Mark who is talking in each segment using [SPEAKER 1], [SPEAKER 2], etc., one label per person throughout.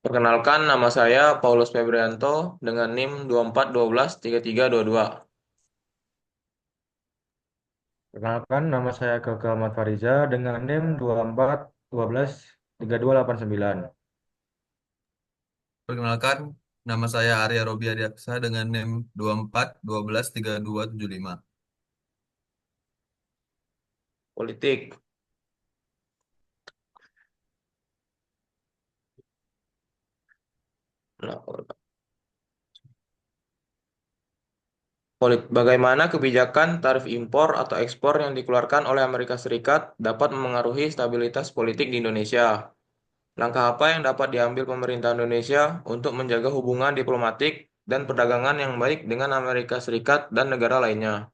[SPEAKER 1] Perkenalkan, nama saya Paulus Febrianto dengan NIM 24123322.
[SPEAKER 2] Perkenalkan, nama saya Keke Ahmad Fariza dengan NIM 24 12 32 89.
[SPEAKER 3] Perkenalkan, nama saya Arya Robi Adiaksa dengan NIM 24 12 32 75.
[SPEAKER 1] Politik. Nah, Bagaimana kebijakan tarif impor atau ekspor yang dikeluarkan oleh Amerika Serikat dapat memengaruhi stabilitas politik di Indonesia? Langkah apa yang dapat diambil pemerintah Indonesia untuk menjaga hubungan diplomatik dan perdagangan yang baik dengan Amerika Serikat dan negara lainnya?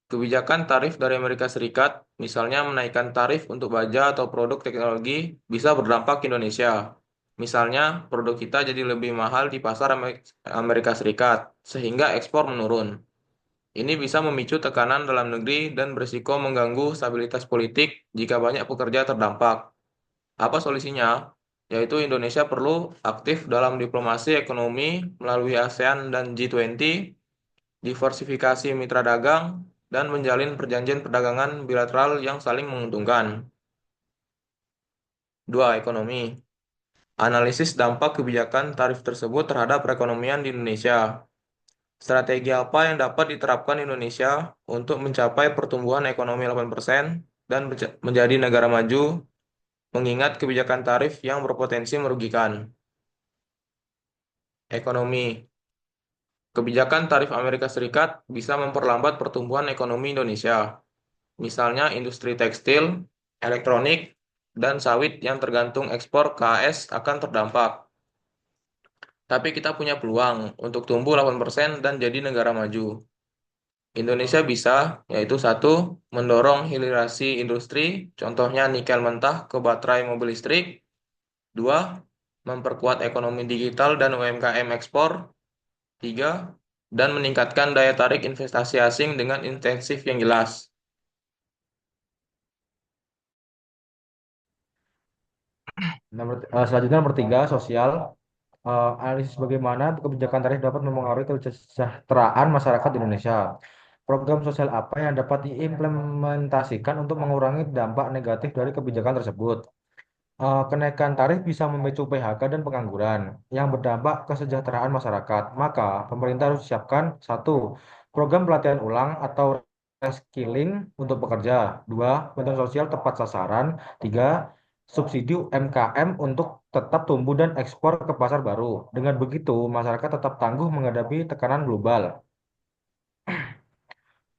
[SPEAKER 1] Kebijakan tarif dari Amerika Serikat, misalnya menaikkan tarif untuk baja atau produk teknologi, bisa berdampak ke Indonesia. Misalnya, produk kita jadi lebih mahal di pasar Amerika Serikat, sehingga ekspor menurun. Ini bisa memicu tekanan dalam negeri dan berisiko mengganggu stabilitas politik jika banyak pekerja terdampak. Apa solusinya? Yaitu Indonesia perlu aktif dalam diplomasi ekonomi melalui ASEAN dan G20, diversifikasi mitra dagang, dan menjalin perjanjian perdagangan bilateral yang saling menguntungkan. 2. Ekonomi. Analisis dampak kebijakan tarif tersebut terhadap perekonomian di Indonesia. Strategi apa yang dapat diterapkan Indonesia untuk mencapai pertumbuhan ekonomi 8% dan menjadi negara maju, mengingat kebijakan tarif yang berpotensi merugikan? Ekonomi. Kebijakan tarif Amerika Serikat bisa memperlambat pertumbuhan ekonomi Indonesia. Misalnya industri tekstil, elektronik, dan sawit yang tergantung ekspor ke AS akan terdampak. Tapi kita punya peluang untuk tumbuh 8% dan jadi negara maju. Indonesia bisa, yaitu satu, mendorong hilirisasi industri, contohnya nikel mentah ke baterai mobil listrik. Dua, memperkuat ekonomi digital dan UMKM ekspor. Tiga, dan meningkatkan daya tarik investasi asing dengan intensif yang jelas.
[SPEAKER 2] Selanjutnya nomor 3, sosial. Analisis bagaimana kebijakan tarif dapat mempengaruhi kesejahteraan masyarakat di Indonesia. Program sosial apa yang dapat diimplementasikan untuk mengurangi dampak negatif dari kebijakan tersebut? Kenaikan tarif bisa memicu PHK dan pengangguran yang berdampak kesejahteraan masyarakat. Maka, pemerintah harus siapkan satu, program pelatihan ulang atau reskilling untuk pekerja. Dua, bantuan sosial tepat sasaran. Tiga, subsidi UMKM untuk tetap tumbuh dan ekspor ke pasar baru. Dengan begitu, masyarakat tetap tangguh menghadapi tekanan global.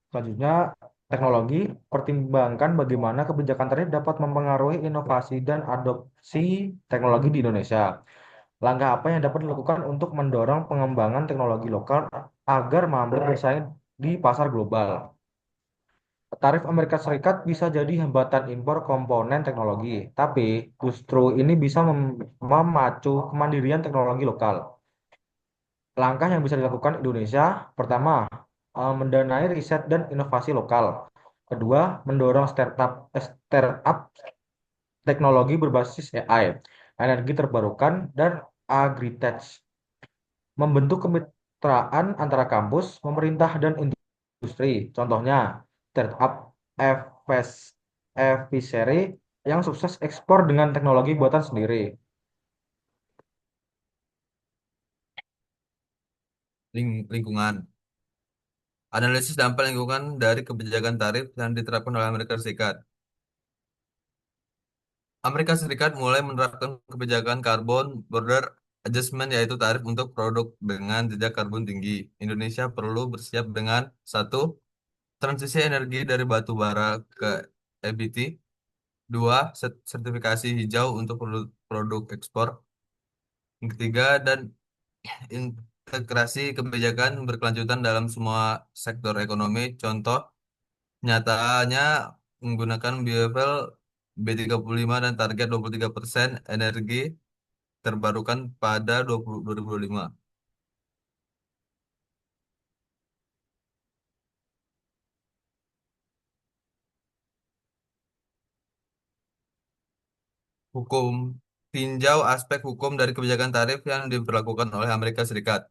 [SPEAKER 2] Selanjutnya, teknologi. Pertimbangkan bagaimana kebijakan tarif dapat mempengaruhi inovasi dan adopsi teknologi di Indonesia. Langkah apa yang dapat dilakukan untuk mendorong pengembangan teknologi lokal agar mampu bersaing di pasar global? Tarif Amerika Serikat bisa jadi hambatan impor komponen teknologi, tapi justru ini bisa memacu kemandirian teknologi lokal. Langkah yang bisa dilakukan Indonesia, pertama, mendanai riset dan inovasi lokal. Kedua, mendorong startup teknologi berbasis AI, energi terbarukan, dan agritech. Membentuk kemitraan antara kampus, pemerintah, dan industri. Contohnya, startup Eviseri yang sukses ekspor dengan teknologi buatan sendiri.
[SPEAKER 3] Lingkungan. Analisis dampak lingkungan dari kebijakan tarif yang diterapkan oleh Amerika Serikat. Amerika Serikat mulai menerapkan kebijakan carbon border adjustment, yaitu tarif untuk produk dengan jejak karbon tinggi. Indonesia perlu bersiap dengan satu, transisi energi dari batu bara ke EBT. Dua, sertifikasi hijau untuk produk ekspor. Yang ketiga, dan integrasi kebijakan berkelanjutan dalam semua sektor ekonomi. Contoh nyatanya menggunakan biofuel B35 dan target 23% energi terbarukan pada 2025. Hukum tinjau aspek hukum dari kebijakan tarif yang diberlakukan oleh Amerika Serikat.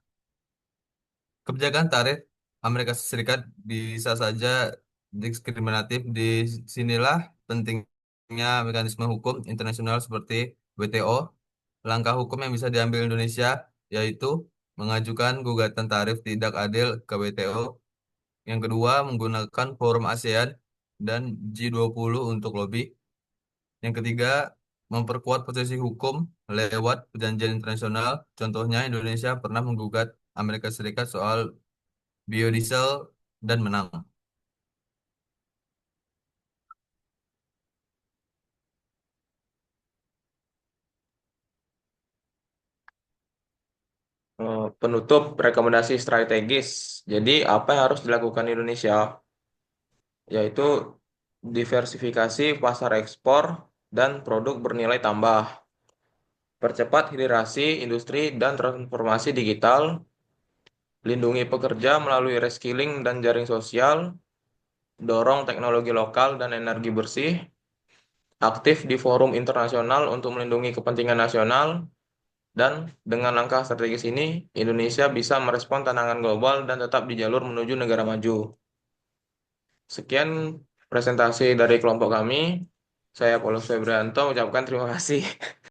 [SPEAKER 3] Kebijakan tarif Amerika Serikat bisa saja diskriminatif. Di sinilah pentingnya mekanisme hukum internasional seperti WTO. Langkah hukum yang bisa diambil Indonesia yaitu mengajukan gugatan tarif tidak adil ke WTO. Yang kedua, menggunakan forum ASEAN dan G20 untuk lobby. Yang ketiga, memperkuat posisi hukum lewat perjanjian internasional. Contohnya, Indonesia pernah menggugat Amerika Serikat soal biodiesel dan menang.
[SPEAKER 1] Penutup rekomendasi strategis. Jadi, apa yang harus dilakukan Indonesia? Yaitu diversifikasi pasar ekspor dan produk bernilai tambah, percepat hilirisasi industri dan transformasi digital, lindungi pekerja melalui reskilling dan jaring sosial, dorong teknologi lokal dan energi bersih, aktif di forum internasional untuk melindungi kepentingan nasional, dan dengan langkah strategis ini, Indonesia bisa merespon tantangan global dan tetap di jalur menuju negara maju. Sekian presentasi dari kelompok kami. Saya Paulus Febrianto ucapkan terima kasih.